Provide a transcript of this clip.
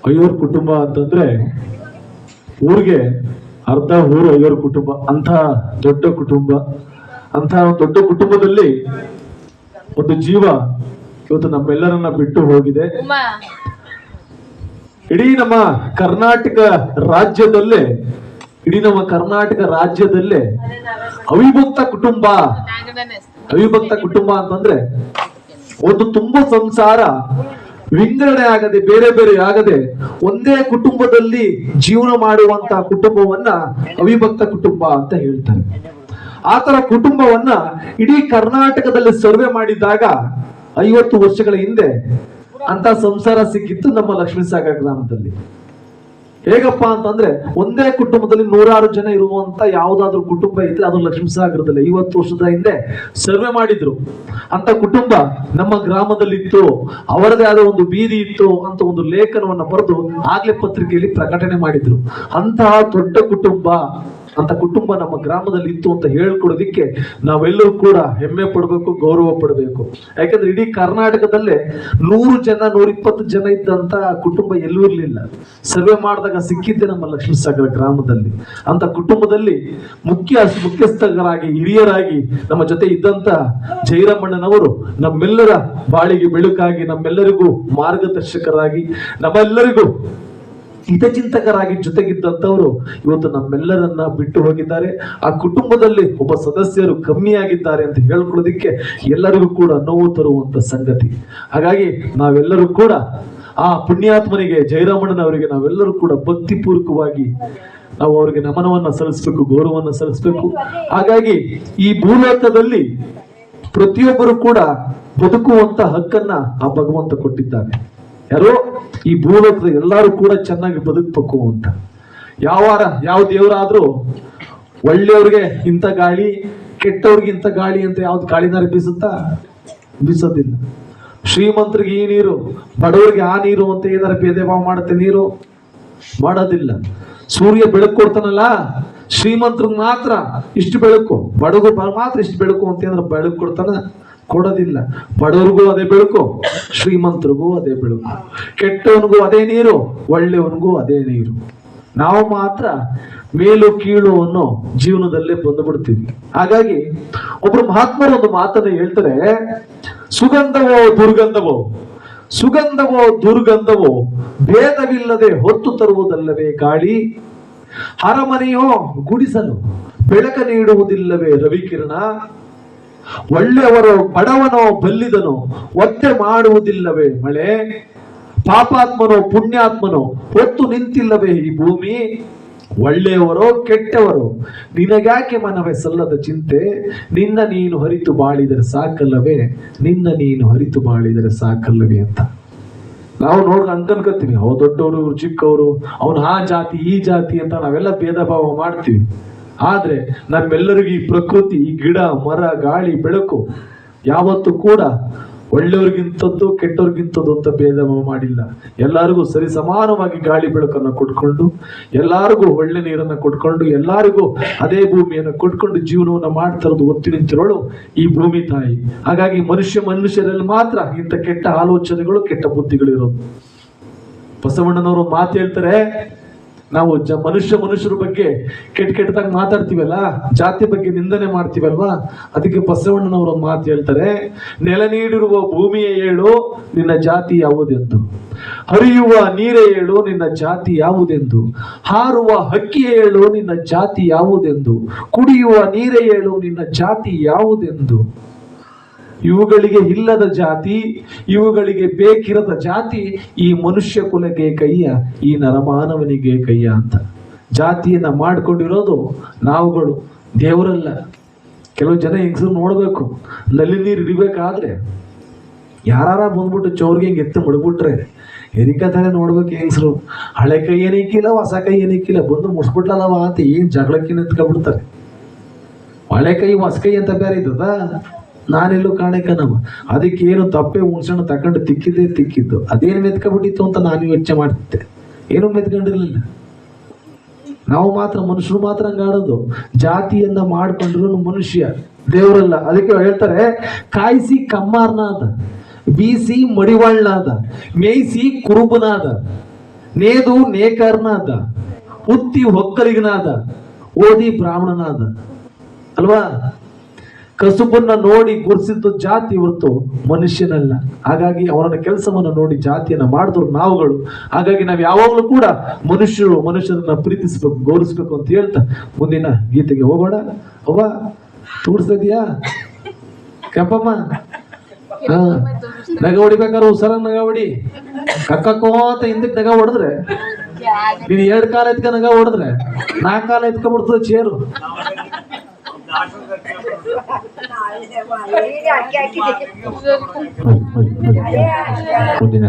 ಅಯ್ಯೋರ್ ಕುಟುಂಬ ಅಂತಂದ್ರೆ ಊರಿಗೆ ಅರ್ಧ ಊರು ಅಯ್ಯೋರ್ ಕುಟುಂಬ ಅಂತ ದೊಡ್ಡ ಕುಟುಂಬ. ಅಂತ ದೊಡ್ಡ ಕುಟುಂಬದಲ್ಲಿ ಒಂದು ಜೀವ ಇವತ್ತು ನಮ್ಮೆಲ್ಲರನ್ನ ಬಿಟ್ಟು ಹೋಗಿದೆ. ಇಡೀ ನಮ್ಮ ಕರ್ನಾಟಕ ರಾಜ್ಯದಲ್ಲೇ ಅವಿಭಕ್ತ ಕುಟುಂಬ ಅಂತಂದ್ರೆ ಒಂದು ತುಂಬಾ ಸಂಸಾರ ವಿಂಗಡಣೆ ಆಗದೆ ಬೇರೆ ಬೇರೆ ಆಗದೆ ಒಂದೇ ಕುಟುಂಬದಲ್ಲಿ ಜೀವನ ಮಾಡುವಂತ ಕುಟುಂಬವನ್ನ ಅವಿಭಕ್ತ ಕುಟುಂಬ ಅಂತ ಹೇಳ್ತಾರೆ. ಆತರ ಕುಟುಂಬವನ್ನ ಇಡೀ ಕರ್ನಾಟಕದಲ್ಲಿ ಸರ್ವೆ ಮಾಡಿದಾಗ 50 ವರ್ಷಗಳ ಹಿಂದೆ ಅಂತ ಸಂಸಾರ ಸಿಕ್ಕಿತ್ತು ನಮ್ಮ ಲಕ್ಷ್ಮೀಸಾಗರ ಗ್ರಾಮದಲ್ಲಿ. ಹೇಗಪ್ಪ ಅಂತಂದ್ರೆ ಒಂದೇ ಕುಟುಂಬದಲ್ಲಿ 100 ಜನ ಇರುವಂತ ಯಾವ್ದಾದ್ರು ಕುಟುಂಬ ಇದ್ರೆ ಅದು ಲಕ್ಷ್ಮೀಸಾಗರದಲ್ಲಿ 50 ವರ್ಷದ ಹಿಂದೆ ಸರ್ವೆ ಮಾಡಿದ್ರು. ಅಂತ ಕುಟುಂಬ ನಮ್ಮ ಗ್ರಾಮದಲ್ಲಿ ಇತ್ತು, ಅವರದೇ ಆದ ಒಂದು ಬೀದಿ ಇತ್ತು ಅಂತ ಒಂದು ಲೇಖನವನ್ನ ಬರೆದು ಆಗ್ಲೇ ಪತ್ರಿಕೆಯಲ್ಲಿ ಪ್ರಕಟಣೆ ಮಾಡಿದ್ರು. ಅಂತಹ ದೊಡ್ಡ ಕುಟುಂಬ ನಮ್ಮ ಗ್ರಾಮದಲ್ಲಿ ಇತ್ತು ಅಂತ ಹೇಳ್ಕೊಡೋದಿಕ್ಕೆ ನಾವೆಲ್ಲರೂ ಕೂಡ ಹೆಮ್ಮೆ ಪಡಬೇಕು, ಗೌರವ ಪಡಬೇಕು. ಯಾಕಂದ್ರೆ ಇಡೀ ಕರ್ನಾಟಕದಲ್ಲೇ 100 ಜನ 120 ಜನ ಇದ್ದಂತ ಕುಟುಂಬ ಎಲ್ಲೂ ಇರ್ಲಿಲ್ಲ. ಸರ್ವೆ ಮಾಡಿದಾಗ ಸಿಕ್ಕಿದ್ದೆ ನಮ್ಮ ಲಕ್ಷ್ಮೀಸಾಗರ ಗ್ರಾಮದಲ್ಲಿ. ಅಂತ ಕುಟುಂಬದಲ್ಲಿ ಮುಖ್ಯಸ್ಥರಾಗಿ ಹಿರಿಯರಾಗಿ ನಮ್ಮ ಜೊತೆ ಇದ್ದಂತ ಜೈರಮಣ್ಣನವರು ನಮ್ಮೆಲ್ಲರ ಬಾಳಿಗೆ ಬೆಳಕಾಗಿ, ನಮ್ಮೆಲ್ಲರಿಗೂ ಮಾರ್ಗದರ್ಶಕರಾಗಿ, ನಮ್ಮೆಲ್ಲರಿಗೂ ಹಿತಚಿಂತಕರಾಗಿ ಜೊತೆಗಿದ್ದಂಥವರು ಇವತ್ತು ನಮ್ಮೆಲ್ಲರನ್ನ ಬಿಟ್ಟು ಹೋಗಿದ್ದಾರೆ. ಆ ಕುಟುಂಬದಲ್ಲಿ ಒಬ್ಬ ಸದಸ್ಯರು ಕಮ್ಮಿಯಾಗಿದ್ದಾರೆ ಅಂತ ಹೇಳ್ಕೊಳ್ಳೋದಿಕ್ಕೆ ಎಲ್ಲರಿಗೂ ಕೂಡ ನೋವು ತರುವಂತ ಸಂಗತಿ. ಹಾಗಾಗಿ ನಾವೆಲ್ಲರೂ ಕೂಡ ಆ ಪುಣ್ಯಾತ್ಮನಿಗೆ ಜಯರಾಮಣ್ಣನವರಿಗೆ ನಾವೆಲ್ಲರೂ ಕೂಡ ಭಕ್ತಿಪೂರ್ವಕವಾಗಿ ನಾವು ಅವರಿಗೆ ನಮನವನ್ನ ಸಲ್ಲಿಸಬೇಕು, ಗೌರವವನ್ನು ಸಲ್ಲಿಸಬೇಕು. ಹಾಗಾಗಿ ಈ ಭೂಲೋಕದಲ್ಲಿ ಪ್ರತಿಯೊಬ್ಬರು ಕೂಡ ಬದುಕುವಂತ ಹಕ್ಕನ್ನ ಆ ಭಗವಂತ ಕೊಟ್ಟಿದ್ದಾನೆ. ಯಾರೋ ಈ ಭೂಲೋಕದ ಎಲ್ಲರೂ ಕೂಡ ಚೆನ್ನಾಗಿ ಬದುಕಬೇಕು ಅಂತ. ಯಾವ ದೇವರಾದ್ರೂ ಒಳ್ಳೆಯವ್ರಿಗೆ ಇಂಥ ಗಾಳಿ, ಕೆಟ್ಟವ್ರಿಗೆ ಇಂಥ ಗಾಳಿ ಅಂತ ಯಾವ್ದು ಗಾಳಿನಾರು ಬೀಸೋದಿಲ್ಲ. ಶ್ರೀಮಂತರಿಗೆ ಈ ನೀರು, ಬಡವರಿಗೆ ಆ ನೀರು ಅಂತ ಏನಾರು ಭೇದ ಭಾವ ಮಾಡುತ್ತೆ ನೀರು? ಮಾಡೋದಿಲ್ಲ. ಸೂರ್ಯ ಬೆಳಕು ಕೊಡ್ತಾನಲ್ಲ, ಶ್ರೀಮಂತರಿಗೆ ಮಾತ್ರ ಇಷ್ಟು ಬೆಳಕು, ಬಡವರು ಮಾತ್ರ ಇಷ್ಟು ಬೆಳಕು ಅಂತ ಏನಾರು ಬೆಳಕು ಕೊಡ್ತಾನ? ಕೊಡೋದಿಲ್ಲ. ಬಡವರಿಗೂ ಅದೇ ಬೆಳಕು, ಶ್ರೀಮಂತರಿಗೂ ಅದೇ ಬೆಳಕು, ಕೆಟ್ಟವನಿಗೂ ಅದೇ ನೀರು, ಒಳ್ಳೆಯವನಿಗೂ ಅದೇ ನೀರು. ನಾವು ಮಾತ್ರ ಮೇಲು ಕೀಳು ಅನ್ನೋ ಜೀವನದಲ್ಲೇ ಬಂದುಬಿಡ್ತೀವಿ. ಹಾಗಾಗಿ ಒಬ್ರು ಮಹಾತ್ಮರು ಒಂದು ಮಾತನ್ನ ಹೇಳ್ತಾರೆ, ಸುಗಂಧವೋ ದುರ್ಗಂಧವೋ ಭೇದವಿಲ್ಲದೆ ಹೊತ್ತು ತರುವುದಲ್ಲವೇ ಗಾಳಿ, ಅರಮನೆಯೋ ಗುಡಿಸಲು ಬೆಳಕ ನೀಡುವುದಿಲ್ಲವೇ ರವಿಕಿರಣ, ಒಳ್ಳೆಯವರೋ ಬಡವನೋ ಬಲ್ಲಿದನೋ ಒತ್ತೆ ಮಾಡುವುದಿಲ್ಲವೇ ಮಳೆ, ಪಾಪಾತ್ಮನೋ ಪುಣ್ಯಾತ್ಮನೋ ಹೊತ್ತು ನಿಂತಿಲ್ಲವೇ ಈ ಭೂಮಿ, ಒಳ್ಳೆಯವರೋ ಕೆಟ್ಟವರು ನಿನಗ್ಯಾಕೆ ಮನವೇ ಸಲ್ಲದ ಚಿಂತೆ, ನಿನ್ನ ನೀನು ಹರಿತು ಬಾಳಿದರೆ ಸಾಕಲ್ಲವೇ ಅಂತ ನಾವು ಅನ್ಕನ್ಕೋತೀವಿ. ಅವ ದೊಡ್ಡವರು, ಇವ್ರು ಚಿಕ್ಕವರು, ಅವನು ಆ ಜಾತಿ ಈ ಜಾತಿ ಅಂತ ನಾವೆಲ್ಲ ಭೇದ ಭಾವ ಮಾಡ್ತೀವಿ. ಆದ್ರೆ ನಮ್ಮೆಲ್ಲರಿಗೂ ಈ ಪ್ರಕೃತಿ, ಈ ಗಿಡ ಮರ ಗಾಳಿ ಬೆಳಕು ಯಾವತ್ತೂ ಕೂಡ ಒಳ್ಳೆಯವ್ರಿಗಿಂತದ್ದು ಕೆಟ್ಟವ್ರಿಗಿಂತದ್ದು ಅಂತ ಭೇದ ಮಾಡಿಲ್ಲ. ಎಲ್ಲರಿಗೂ ಸರಿ ಸಮಾನವಾಗಿ ಗಾಳಿ ಬೆಳಕನ್ನು ಕೊಟ್ಕೊಂಡು, ಎಲ್ಲರಿಗೂ ಒಳ್ಳೆ ನೀರನ್ನ ಕೊಟ್ಕೊಂಡು, ಎಲ್ಲರಿಗೂ ಅದೇ ಭೂಮಿಯನ್ನು ಕೊಟ್ಕೊಂಡು ಜೀವನವನ್ನ ಮಾಡ್ತಿರೋದು ಒತ್ತಿ ನಿಂತಿರೋಳು ಈ ಭೂಮಿ ತಾಯಿ. ಹಾಗಾಗಿ ಮನುಷ್ಯರಲ್ಲಿ ಮಾತ್ರ ಇಂಥ ಕೆಟ್ಟ ಆಲೋಚನೆಗಳು, ಕೆಟ್ಟ ಬುದ್ಧಿಗಳು ಇರೋದು. ಬಸವಣ್ಣನವರು ಮಾತು ಹೇಳ್ತಾರೆ, ನಾವು ಮನುಷ್ಯರ ಬಗ್ಗೆ ಕೆಟ್ಟದಾಗ ಮಾತಾಡ್ತೀವಲ್ಲ, ಜಾತಿ ಬಗ್ಗೆ ನಿಂದನೆ ಮಾಡ್ತೀವಲ್ವಾ, ಅದಕ್ಕೆ ಬಸವಣ್ಣನವರು ಮಾತು ಹೇಳ್ತಾರೆ, ನೆಲ ನೀಡಿರುವ ಭೂಮಿಯೇ ಹೇಳು ನಿನ್ನ ಜಾತಿ ಯಾವುದೆಂದು, ಹರಿಯುವ ನೀರೇ ಹೇಳು ನಿನ್ನ ಜಾತಿ ಯಾವುದೆಂದು, ಹಾರುವ ಹಕ್ಕಿಯೇ ಹೇಳು ನಿನ್ನ ಜಾತಿ ಯಾವುದೆಂದು, ಕುಡಿಯುವ ನೀರೇ ಹೇಳು ನಿನ್ನ ಜಾತಿ ಯಾವುದೆಂದು. ಇವುಗಳಿಗೆ ಇಲ್ಲದ ಜಾತಿ, ಇವುಗಳಿಗೆ ಬೇಕಿರದ ಜಾತಿ ಈ ಮನುಷ್ಯ ಕುಲಕ್ಕೆ ಕೈಯ, ಈ ನರಮಾನವನಿಗೆ ಕೈಯ ಅಂತ ಜಾತಿಯನ್ನ ಮಾಡ್ಕೊಂಡಿರೋದು ನಾವುಗಳು, ದೇವರಲ್ಲ. ಕೆಲವು ಜನ ಹೆಂಗಸರು ನೋಡ್ಬೇಕು, ನಲ್ಲಿ ನೀರು ಹಿಡಿಬೇಕಾದ್ರೆ ಯಾರ ಬಂದ್ಬಿಟ್ಟು ಚೌರ್ಗೆ ಹಿಂಗೆ ಎತ್ತು ಮಡ್ಬಿಟ್ರೆ ಎರಿಕತಾನೆ ನೋಡ್ಬೇಕು ಹೆಂಗಸರು. ಹಳೆ ಕೈ ಏನಿಕ್ಕಿಲ್ಲ, ಹೊಸ ಕೈ ಏನಿಕ್ಕಿಲ್ಲ, ಬಂದು ಮುಡ್ಸ್ಬಿಟ್ಲಲ್ಲವ ಅಂತ ಏನ್ ಜಗಳಕ್ಕೆ ನಿಂತ್ಕೊಬಿಡ್ತಾರೆ. ಹಳೆ ಕೈ ಹೊಸ ಕೈ ಅಂತ ಬೇರೆ ಇದ್ದದ, ನಾನೆಲ್ಲೂ ಕಾಣೆಕನವ. ಅದಕ್ಕೆ ಏನು ತಪ್ಪೆ ಹುಣ್ಸಣ್ಣ ತಕೊಂಡು ತಿಕ್ಕಿದ್ದು, ಅದೇನು ಮೆತ್ಕೊಬಿಟ್ಟಿತ್ತು ಅಂತ ನಾನು ಯೋಚನೆ ಮಾಡ್ತಿದ್ದೆ. ಏನೂ ಮೆತ್ಕೊಂಡಿರ್ಲಿಲ್ಲ. ನಾವು ಮಾತ್ರ ಮನುಷ್ಯರು ಮಾತ್ರ ಹಂಗಾಡೋದು. ಜಾತಿಯನ್ನ ಮಾಡ್ಕೊಂಡ್ರು ಮನುಷ್ಯ, ದೇವರಲ್ಲ. ಅದಕ್ಕೆ ಹೇಳ್ತಾರೆ, ಕಾಯಿಸಿ ಕಮ್ಮಾರ್ನಾದ, ಬೀಸಿ ಮಡಿವಾಳ್ನಾದ, ಮೇಯಿಸಿ ಕುರುಬನಾದ, ನೇದು ನೇಕಾರನಾದ, ಉತ್ತಿ ಒಕ್ಕಲಿಗನಾದ, ಓದಿ ಬ್ರಾಹ್ಮಣನಾದ. ಅಲ್ವಾ? ಕಸುಬನ್ನ ನೋಡಿ ಗುರುಸಿದ್ದು ಜಾತಿ ಹೊರತು ಮನುಷ್ಯನಲ್ಲ. ಹಾಗಾಗಿ ಅವನ ಕೆಲಸವನ್ನ ನೋಡಿ ಜಾತಿಯನ್ನ ಮಾಡಿದ್ರು ನಾವುಗಳು. ಹಾಗಾಗಿ ನಾವು ಯಾವಾಗಲೂ ಕೂಡ ಮನುಷ್ಯರನ್ನ ಪ್ರೀತಿಸ್ಬೇಕು, ಗೌರವಿಸ್ಬೇಕು ಅಂತ ಹೇಳ್ತಾ ಮುಂದಿನ ಗೀತೆಗೆ ಹೋಗೋಣ. ಅವ್ವ ತೋರಿಸ್ತಿದ್ಯಾ ಕೆಂಪಮ್ಮ? ಹಾ, ನಗ ಹೊಡಿಬೇಕಾದ್ರೆ ಹುಷಾರ ನಗ ಹೊಡಿ. ಕಕ್ಕೋ ಅಂತ ಹಿಂದಕ್ಕೆ ನಗ ಹೊಡೆದ್ರೆ, ನೀನ್ 2 ಕಾಲ ಎತ್ಕ ನಗ ಹೊಡೆದ್ರೆ 4 ಕಾಲ ಎತ್ಕೊಂಡ್ಬಿಡ್ತದೆ ಚೇರು. ಮುಂದಿನ